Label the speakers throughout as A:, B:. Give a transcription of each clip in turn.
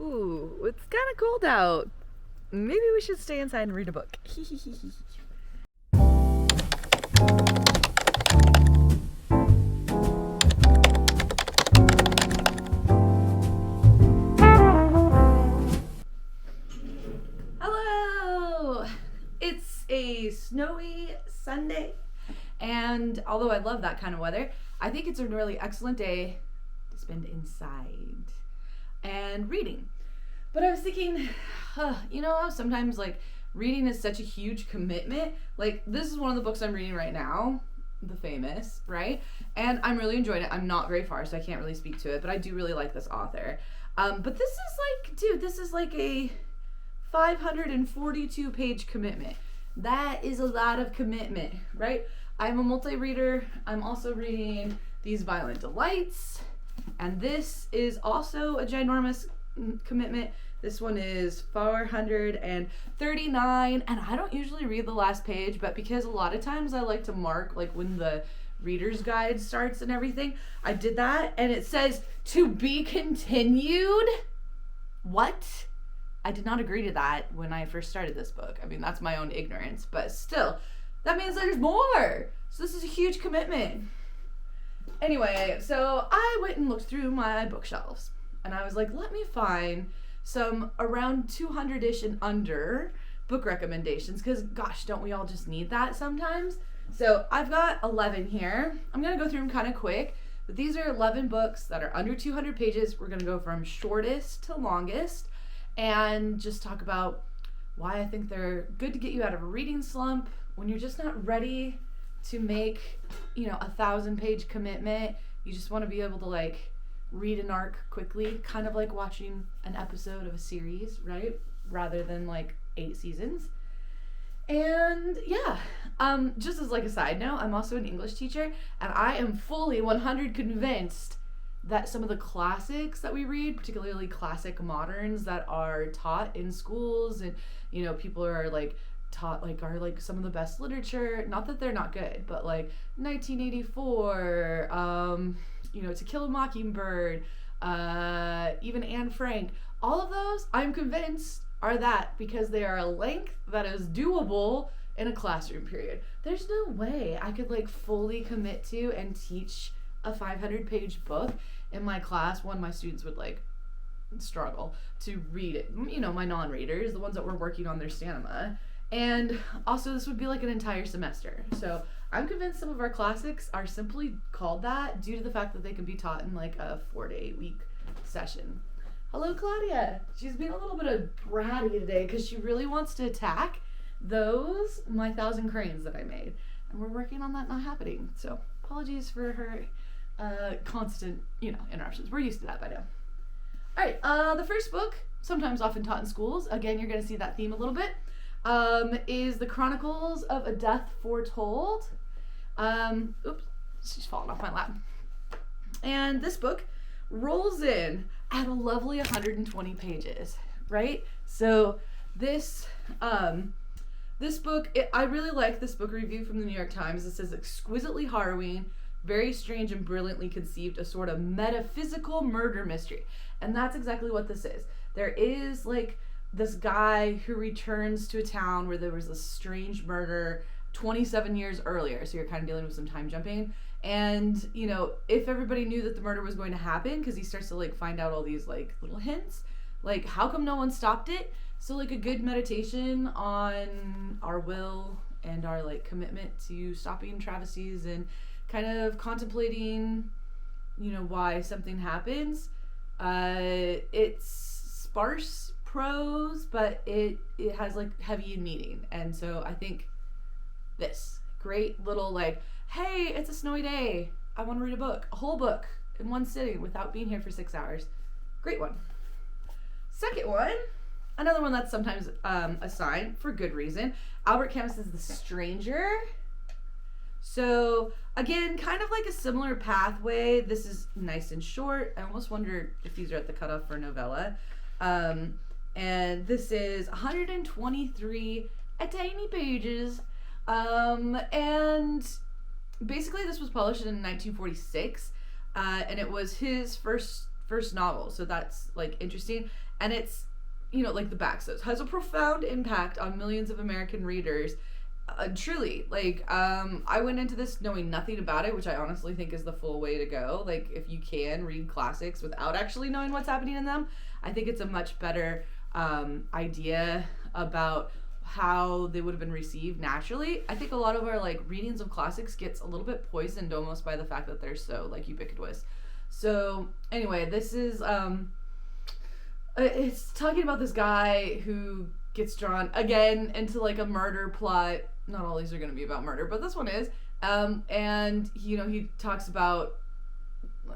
A: Ooh, it's kind of cold out. Maybe we should stay inside and read a book. Hello! It's a snowy Sunday, and although I love that kind of weather, I think it's a really excellent day to spend inside and reading. But I was thinking, you know how sometimes like reading is such a huge commitment? Like this is one of the books I'm reading right now, The Famous, right? And I'm really enjoying it. I'm not very far, so I can't really speak to it, but I do really like this author. But this is like, dude, this is like a 542 page commitment. That is a lot of commitment, right? I'm a multi-reader. I'm also reading These Violent Delights, and this is also a ginormous commitment. This one is 439, and I don't usually read the last page, but because a lot of times I like to mark like when the reader's guide starts and everything, I did that, and it says to be continued. What? I did not agree to that when I first started this book. I mean, that's my own ignorance, but still, that means there's more. So this is a huge commitment. Anyway, so I went and looked through my bookshelves, and I was like, let me find some around 200-ish and under book recommendations, because gosh, don't we all just need that sometimes? So I've got 11 here. I'm going to go through them kind of quick, but these are 11 books that are under 200 pages. We're going to go from shortest to longest and just talk about why I think they're good to get you out of a reading slump when you're just not ready to make, you know, 1,000-page commitment. You just want to be able to like read an arc quickly, kind of like watching an episode of a series, right? Rather than like 8 seasons. And yeah, just as like a side note, I'm also an English teacher, and I am fully 100 convinced that some of the classics that we read, particularly classic moderns that are taught in schools, and you know, people are like taught like are like some of the best literature, not that they're not good, but like 1984, you know, To Kill a Mockingbird, even Anne Frank, all of those I'm convinced are that because they are a length that is doable in a classroom period. There's no way I could like fully commit to and teach a 500-page book in my class. One, my students would like struggle to read it, you know, my non-readers, the ones that were working on their stamina, and also this would be like an entire semester. So I'm convinced some of our classics are simply called that due to the fact that they can be taught in like a 4 to 8 week session. Hello, Claudia. She's being a little bit of bratty today because she really wants to attack those my 1,000 cranes that I made, and we're working on that not happening. So apologies for her constant, you know, interruptions. We're used to that by now. All right, the first book, sometimes often taught in schools, again, you're going to see that theme a little bit, is The Chronicles of a Death Foretold. Oops, she's falling off my lap. And this book rolls in at a lovely 120 pages, right? So this book, I really like this book review from the New York Times. It says, exquisitely harrowing, very strange and brilliantly conceived, a sort of metaphysical murder mystery. And that's exactly what this is. There is like this guy who returns to a town where there was a strange murder 27 years earlier. So you're kind of dealing with some time jumping. And, you know, if everybody knew that the murder was going to happen, because he starts to like find out all these like little hints, like how come no one stopped it? So like a good meditation on our will and our like commitment to stopping travesties and kind of contemplating, you know, why something happens. It's sparse prose, but it has like heavy meaning. And so I think this great little like, hey, it's a snowy day, I want to read a whole book in one sitting without being here for 6 hours. Great one. Second one, another one that's sometimes assigned for good reason, Albert Camus's The Stranger. So again, kind of like a similar pathway. This is nice and short. I almost wonder if these are at the cutoff for novella. And this is 123 tiny pages. And basically this was published in 1946, and it was his first novel, so that's like interesting. And it's, like the back says, has a profound impact on millions of American readers. Truly, like, I went into this knowing nothing about it, which I honestly think is the full way to go. Like, if you can read classics without actually knowing what's happening in them, I think it's a much better idea about how they would have been received naturally. I think a lot of our, like, readings of classics gets a little bit poisoned almost by the fact that they're so, like, ubiquitous. So, anyway, this is, it's talking about this guy who gets drawn, again, into, like, a murder plot. Not all these are going to be about murder, but this one is. And, he talks about,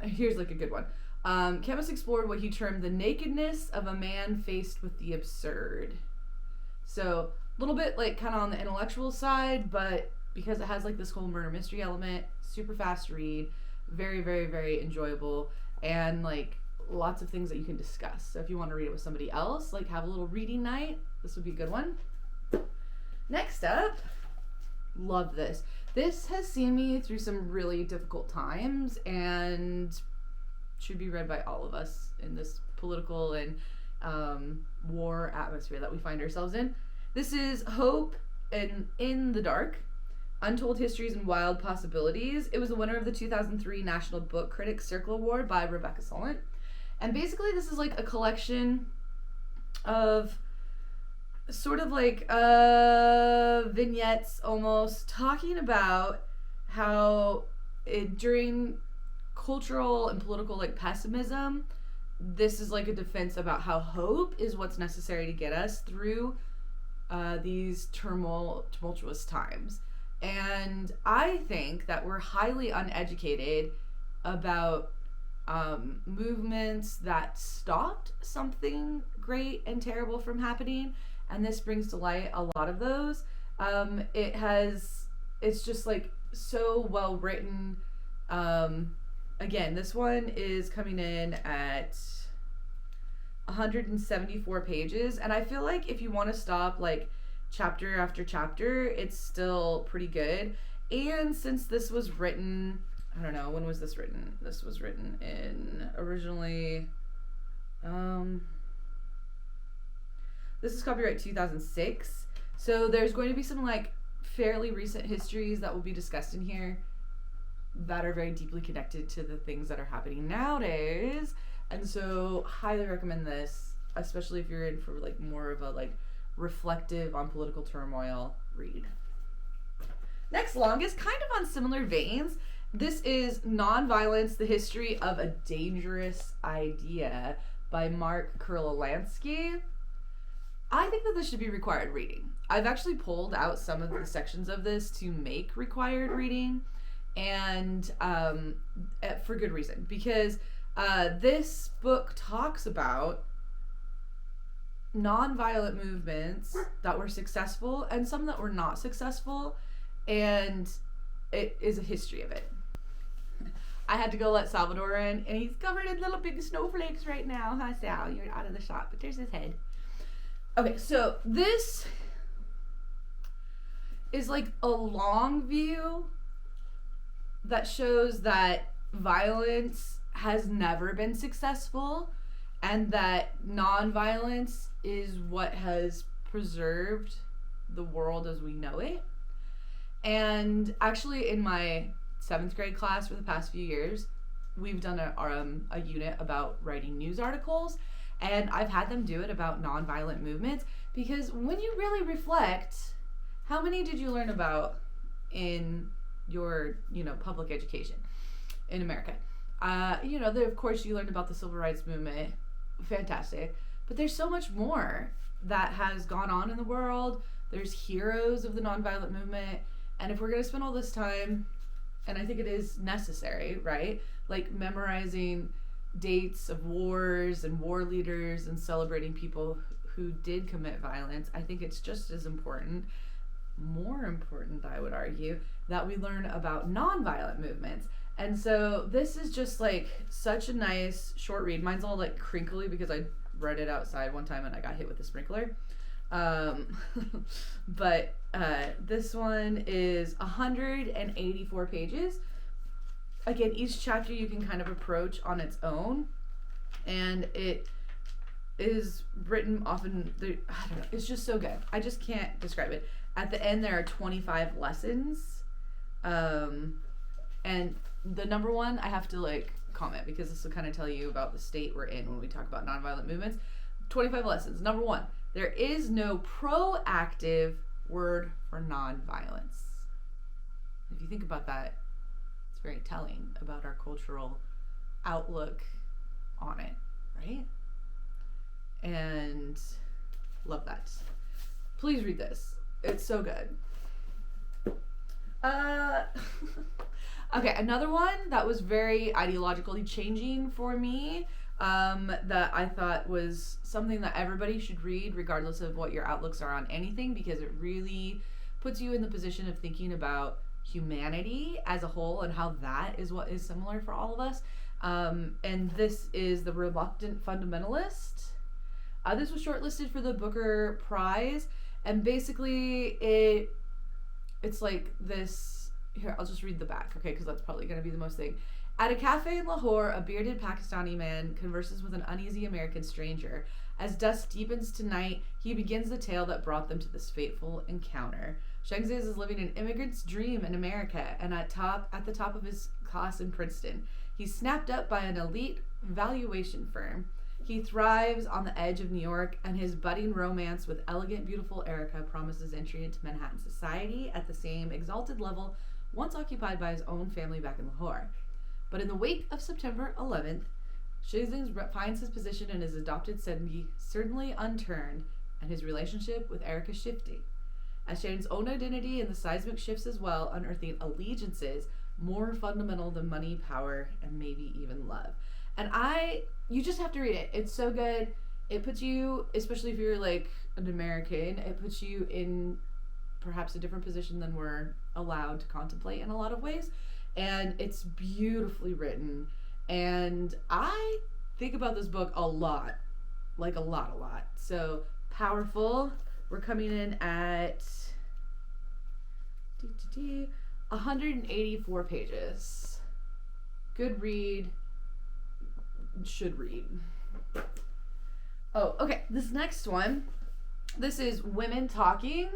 A: here's, like, a good one. Camus explored what he termed the nakedness of a man faced with the absurd. So, a little bit, like, kind of on the intellectual side, but because it has, like, this whole murder mystery element, super fast read, very, very, very enjoyable, and, like, lots of things that you can discuss. So if you want to read it with somebody else, like, have a little reading night, this would be a good one. Next up, love this. This has seen me through some really difficult times and should be read by all of us in this political and war atmosphere that we find ourselves in. This is Hope and In the Dark, Untold Histories and Wild Possibilities. It was the winner of the 2003 National Book Critics Circle Award by Rebecca Solnit. And basically this is like a collection of sort of like vignettes almost, talking about how during cultural and political, like, pessimism, this is like a defense about how hope is what's necessary to get us through these tumultuous times. And I think that we're highly uneducated about movements that stopped something great and terrible from happening, and this brings to light a lot of those. It's just, like, so well written. Again, this one is coming in at 174 pages, and I feel like if you want to stop, like, chapter after chapter, it's still pretty good. And since this was written, I don't know, when was this written? This was written in originally, this is copyright 2006. So there's going to be some, like, fairly recent histories that will be discussed in here that are very deeply connected to the things that are happening nowadays. And so highly recommend this, especially if you're in for, like, more of a, like, reflective on political turmoil read. Next longest, kind of on similar veins, this is Nonviolence, The History of a Dangerous Idea by Mark Kurlansky. I think that this should be required reading. I've actually pulled out some of the sections of this to make required reading, and for good reason, because this book talks about nonviolent movements that were successful and some that were not successful, and it is a history of it. I had to go let Salvador in, and he's covered in little big snowflakes right now. Hi, Sal, you're out of the shot, but there's his head. Okay, so this is like a long view that shows that violence has never been successful, and that nonviolence is what has preserved the world as we know it. And actually, in my 7th grade class for the past few years, we've done a unit about writing news articles, and I've had them do it about nonviolent movements, because when you really reflect, how many did you learn about in your, public education in America? Of course you learned about the civil rights movement, fantastic, but there's so much more that has gone on in the world. There's heroes of the nonviolent movement, and if we're going to spend all this time, and I think it is necessary, right, like memorizing dates of wars and war leaders and celebrating people who did commit violence, I think it's just as important, more important, I would argue, that we learn about nonviolent movements. And so this is just like such a nice short read. Mine's all like crinkly because I read it outside one time and I got hit with a sprinkler. But this one is 184 pages. Again, each chapter you can kind of approach on its own, and it is written often, I don't know, it's just so good. I just can't describe it. At the end, there are 25 lessons. And the number one, I have to like comment because this will kind of tell you about the state we're in when we talk about nonviolent movements. 25 lessons. Number one, there is no proactive word for nonviolence. If you think about that, it's very telling about our cultural outlook on it, right? And love that. Please read this. It's so good. Okay, another one that was very ideologically changing for me, that I thought was something that everybody should read regardless of what your outlooks are on anything, because it really puts you in the position of thinking about humanity as a whole and how that is what is similar for all of us. And this is The Reluctant Fundamentalist. This was shortlisted for the Booker Prize, and basically it's like this. Here, I'll just read the back, okay, because that's probably going to be the most thing. At a cafe in Lahore, a bearded Pakistani man converses with an uneasy American stranger. As dusk deepens to night, he begins the tale that brought them to this fateful encounter. Shengzes is living an immigrant's dream in America, and at the top of his class in Princeton. He's snapped up by an elite valuation firm. He thrives on the edge of New York, and his budding romance with elegant, beautiful Erica promises entry into Manhattan society at the same exalted level once occupied by his own family back in Lahore. But in the wake of September 11th, Shengzes finds his position in his adopted city certainly unturned, and his relationship with Erica shifting. As Shannon's own identity and the seismic shifts as well, unearthing allegiances more fundamental than money, power, and maybe even love. And you just have to read it. It's so good. It puts you, especially if you're like an American, it puts you in perhaps a different position than we're allowed to contemplate in a lot of ways. And it's beautifully written. And I think about this book a lot. Like a lot. So powerful. We're coming in at 184 pages. Good read. Should read. Oh, okay. This next one. This is Women Talking.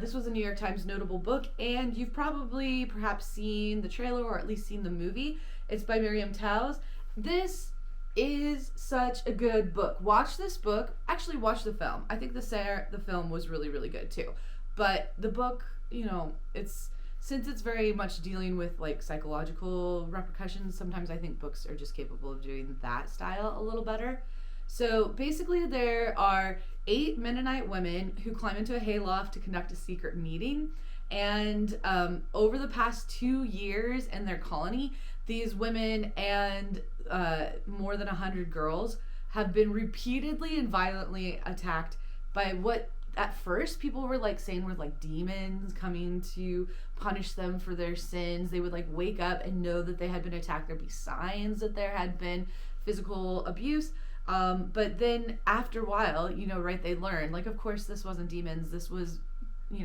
A: This was a New York Times notable book, and you've probably perhaps seen the trailer or at least seen the movie. It's by Miriam Toews. This is such a good book. Watch this book. Actually, watch the film. I think the film was really, really good too. But the book, since it's very much dealing with like psychological repercussions, sometimes I think books are just capable of doing that style a little better. So basically there are 8 Mennonite women who climb into a hayloft to conduct a secret meeting. And over the past 2 years in their colony, these women and more than 100 girls have been repeatedly and violently attacked by what at first people were like saying were like demons coming to punish them for their sins. They would like wake up and know that they had been attacked. There'd be signs that there had been physical abuse. But then after a while, they learn, like, of course, this wasn't demons. This was,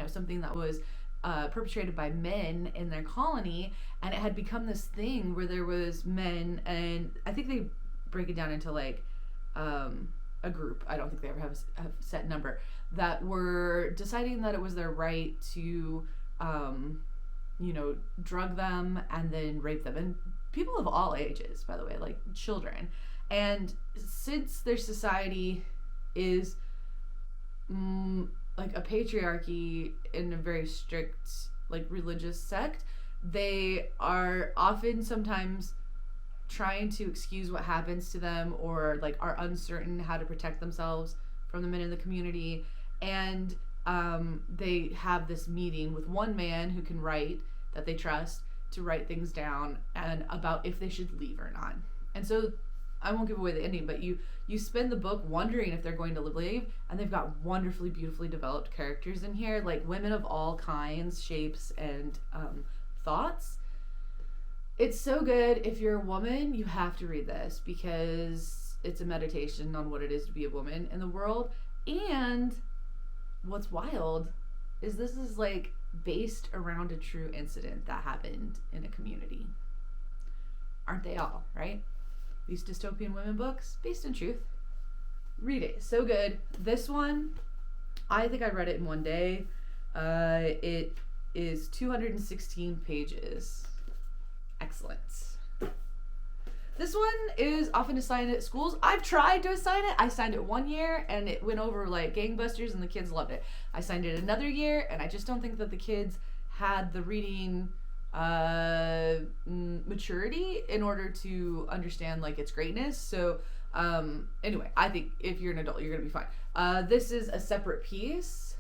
A: something that was perpetrated by men in their colony. And it had become this thing where there was men, and I think they break it down into like a group. I don't think they ever have a set number that were deciding that it was their right to, drug them and then rape them. And people of all ages, by the way, like children. And since their society is like a patriarchy in a very strict like religious sect, they are often sometimes trying to excuse what happens to them, or like are uncertain how to protect themselves from the men in the community. And they have this meeting with one man who can write, that they trust, to write things down and about if they should leave or not. And so I won't give away the ending, but you spend the book wondering if they're going to leave, and they've got wonderfully, beautifully developed characters in here, like women of all kinds, shapes, and thoughts. It's so good. If you're a woman, you have to read this because it's a meditation on what it is to be a woman in the world. And what's wild is this is like based around a true incident that happened in a community. Aren't they all, right? These dystopian women books, based in truth. Read it. So good. This one, I think I read it in one day. It is 216 pages. Excellent. This one is often assigned at schools. I've tried to assign it. I signed it 1 year and it went over like gangbusters and the kids loved it. I signed it another year and I just don't think that the kids had the reading maturity in order to understand like its greatness. So anyway, I think if you're an adult, you're gonna be fine. This is a separate piece.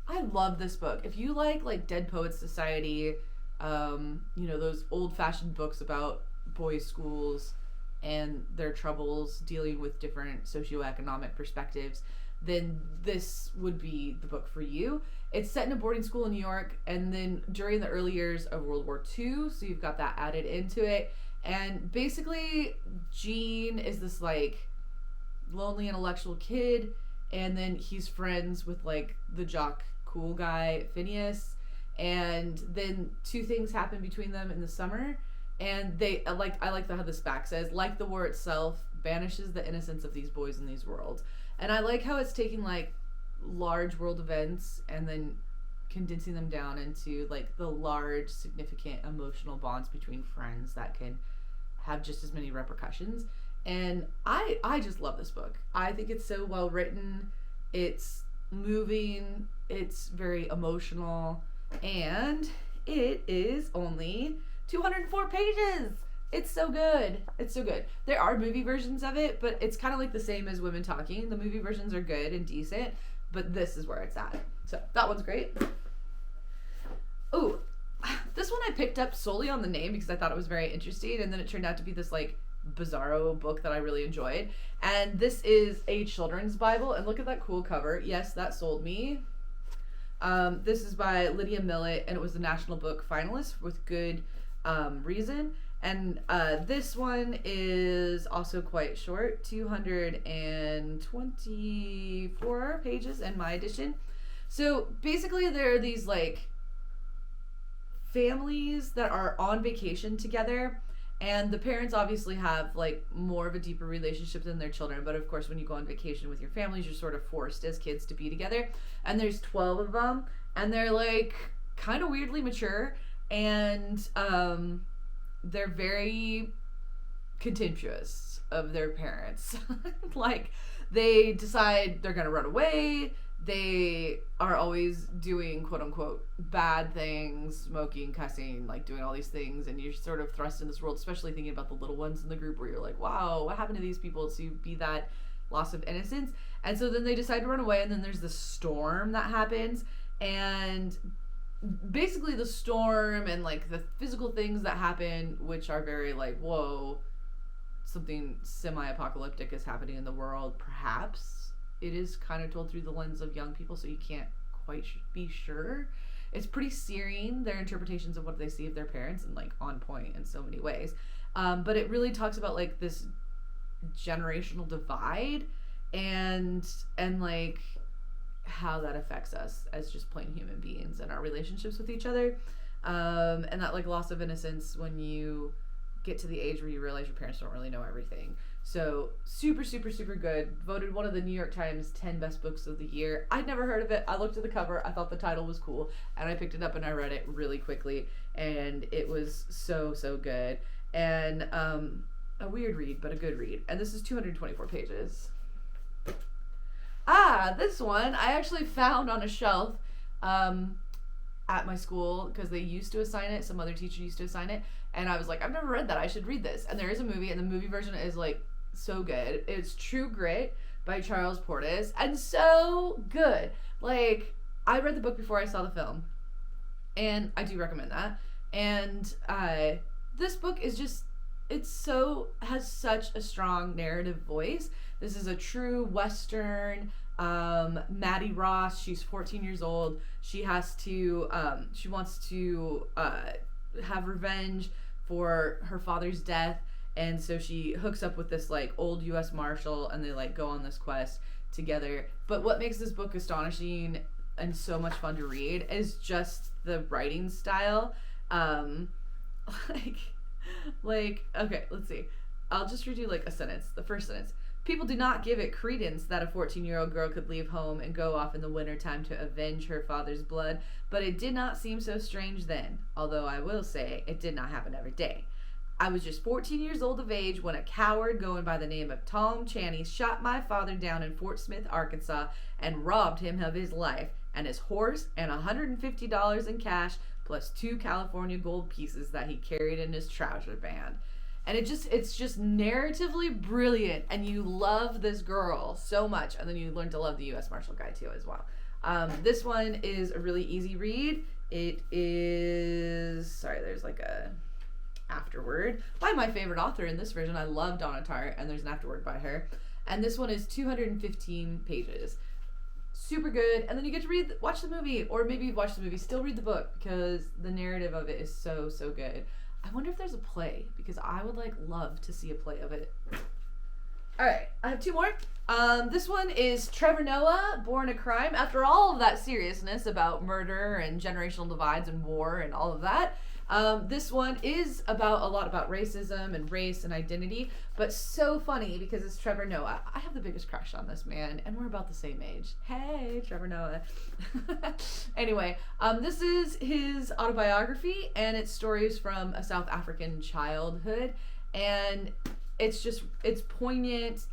A: I love this book. If you like Dead Poets Society, those old-fashioned books about boys' schools and their troubles dealing with different socioeconomic perspectives, then this would be the book for you. It's set in a boarding school in New York, and then during the early years of World War II, so you've got that added into it. And basically, Gene is this like lonely intellectual kid, and then he's friends with like the jock cool guy Phineas, and then two things happen between them in the summer. And they I like how this back says, like the war itself banishes the innocence of these boys in these worlds. And I like how it's taking like large world events and then condensing them down into like the large significant emotional bonds between friends that can have just as many repercussions. And I just love this book. I think it's so well written. It's moving. It's very emotional. And it is only 204 pages. It's so good. It's so good. There are movie versions of it, but it's kind of like the same as Women Talking. The movie versions are good and decent, but this is where it's at. So that one's great. Ooh, this one I picked up solely on the name because I thought it was very interesting, and then it turned out to be this like bizarro book that I really enjoyed. And this is a children's Bible, and look at that cool cover. Yes, that sold me. This is by Lydia Millett, and it was the National Book finalist with good reason. And this one is also quite short, 224 pages in my edition. So basically there are these like families that are on vacation together, and the parents obviously have like more of a deeper relationship than their children, but of course when you go on vacation with your families, you're sort of forced as kids to be together. And there's 12 of them, and they're like kind of weirdly mature, and they're very contemptuous of their parents. Like, they decide they're gonna run away. They are always doing quote unquote bad things, smoking, cussing, like doing all these things, and you're sort of thrust in this world, especially thinking about the little ones in the group where you're like, wow, what happened to these people to be that loss of innocence? And so then they decide to run away, and then there's this storm that happens, and basically the storm and like the physical things that happen, which are very like, whoa, something semi-apocalyptic is happening in the world. Perhaps it is kind of told through the lens of young people, so you can't quite be sure. It's pretty searing, their interpretations of what they see of their parents, and like on point in so many ways. But it really talks about like this generational divide and like how that affects us as just plain human beings and our relationships with each other, and that like loss of innocence when you get to the age where you realize your parents don't really know everything. So super good. Voted one of the New York Times 10 best books of the year. I'd never heard of it. I looked at the cover, I thought the title was cool, and I picked it up and I read it really quickly, and it was so good. And a weird read, but a good read. And this is 224 pages. This one I actually found on a shelf at my school because they used to assign it. Some other teacher used to assign it, and I was like, I've never read that. I should read this. And there is a movie, and the movie version is like so good. It's True Grit by Charles Portis, and so good. Like, I read the book before I saw the film, and I do recommend that. And this book is just, has such a strong narrative voice. This is a true Western. Maddie Ross, she's 14 years old. She has to, she wants to have revenge for her father's death. And so she hooks up with this like old U.S. Marshal, and they like go on this quest together. But what makes this book astonishing and so much fun to read is just the writing style. Like, okay, let's see. I'll just read you like a sentence. The first sentence. People do not give it credence that a 14-year-old girl could leave home and go off in the wintertime to avenge her father's blood, but it did not seem so strange then, although I will say it did not happen every day. I was just 14 years old of age when a coward going by the name of Tom Chaney shot my father down in Fort Smith, Arkansas, and robbed him of his life and his horse and $150 in cash plus 2 California gold pieces that he carried in his trouser band. And it's just narratively brilliant, and you love this girl so much, and then you learn to love the U.S. Marshal guy too as well. This one is a really easy read. It is, sorry, there's like a afterword by my favorite author in this version. I love Donna Tartt, and there's an afterword by her. And this one is 215 pages. Super good. And then you get to watch the movie, or maybe you've watched the movie, still read the book, because the narrative of it is so, so good. I wonder if there's a play, because I would love to see a play of it. All right, I have 2 more. This one is Trevor Noah, Born a Crime. After all of that seriousness about murder and generational divides and war and all of that, this one is a lot about racism and race and identity, but so funny because it's Trevor Noah. I have the biggest crush on this man, and we're about the same age. Hey, Trevor Noah. Anyway, this is his autobiography, and it's stories from a South African childhood, and it's poignant.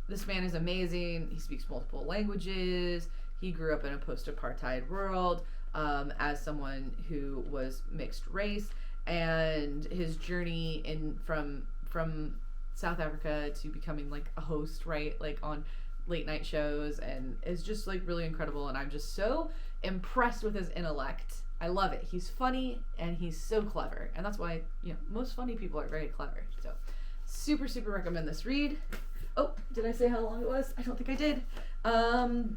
A: This man is amazing. He speaks multiple languages. He grew up in a post-apartheid world. As someone who was mixed race, and his journey from South Africa to becoming a host, right, on late night shows, and is just really incredible, and I'm just so impressed with his intellect. I love it. He's funny and he's so clever, and that's why most funny people are very clever. So super, super recommend this read. Oh, did I say how long it was? I don't think I did.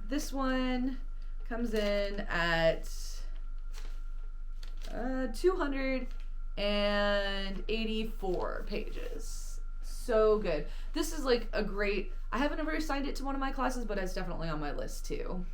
A: This one comes in at 284 pages. So good. This is a great, I haven't ever assigned it to one of my classes, but it's definitely on my list too.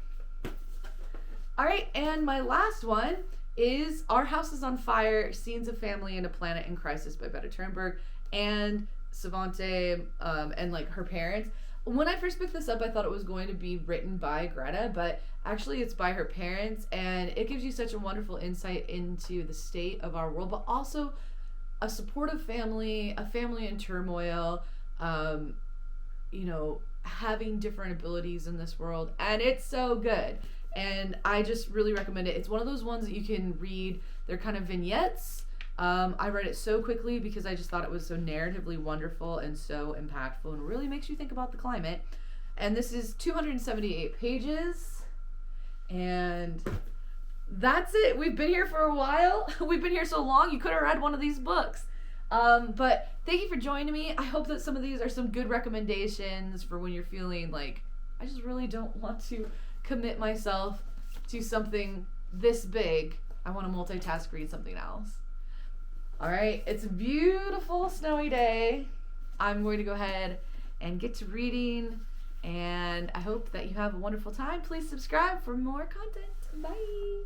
A: All right, and my last one is Our House is on Fire, Scenes of Family and a Planet in Crisis by Greta Thunberg and Savante, and her parents. When I first picked this up, I thought it was going to be written by Greta, but actually it's by her parents, and it gives you such a wonderful insight into the state of our world, but also a supportive family, a family in turmoil, having different abilities in this world, and it's so good. And I just really recommend it. It's one of those ones that you can read. They're kind of vignettes. I read it so quickly because I just thought it was so narratively wonderful and so impactful and really makes you think about the climate. And this is 278 pages. And that's it. We've been here for a while. We've been here so long, you could have read one of these books. But thank you for joining me. I hope that some of these are some good recommendations for when you're feeling I just really don't want to commit myself to something this big. I want to multitask, read something else. All right, it's a beautiful snowy day. I'm going to go ahead and get to reading, and I hope that you have a wonderful time. Please subscribe for more content. Bye.